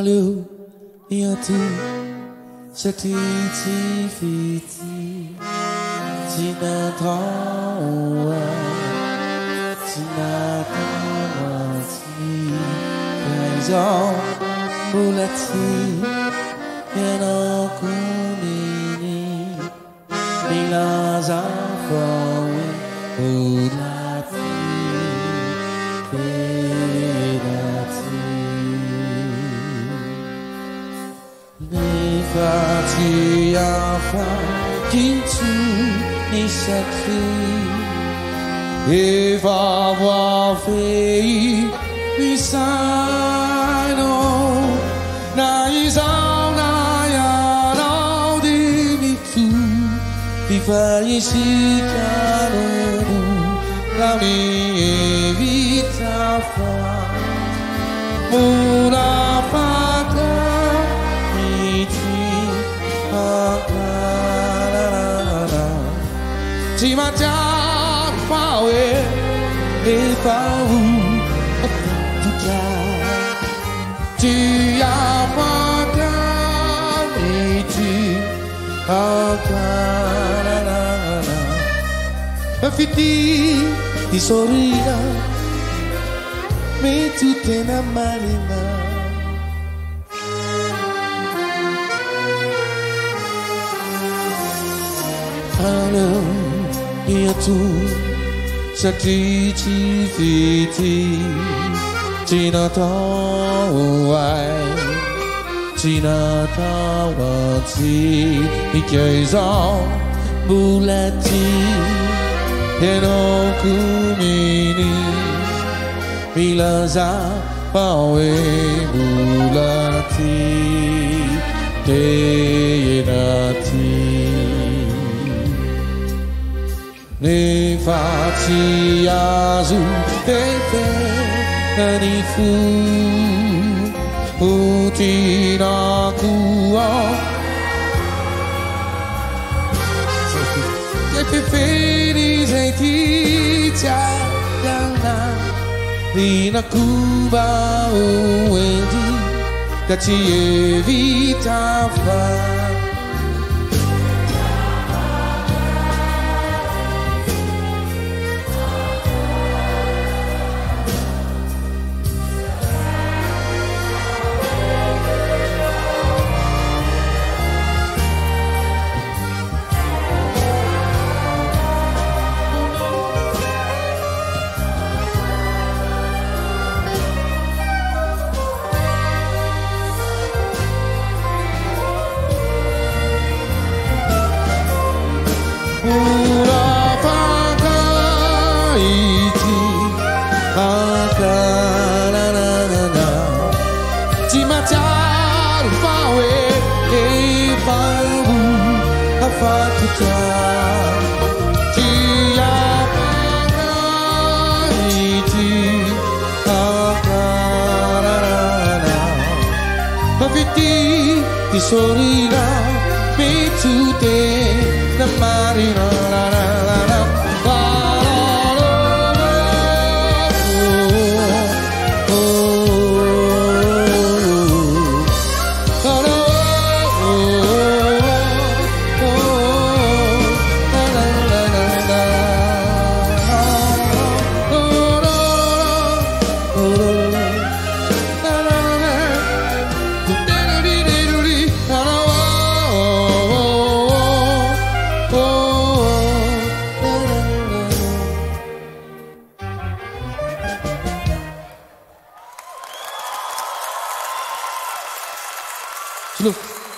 tu Sati fiti Tina tawa Tina tamati Kaizong mulati Yana kumini Bila zafawi Mulati Pedati Nifati afa Kintu nisakri Eva wafei Misaino Na isao na yarao di mitu Viva isikano La mi vita fa Mura fata Ti mangiare fawe e fau tutta ti amata e ti akara fiti di sorrida me tu te namarina Io tu satrici fiti Tina tawai Tina tawati Ikeizong bulati Eno kumini Milaza pawe bulati Teyenati Ne fati azu pepe Nanifu Utina kuwa Pepe ni zekita Yana Nina kuba uwendi Kati evita fa Ti sorrirà mi tu te na marina la la la la Look.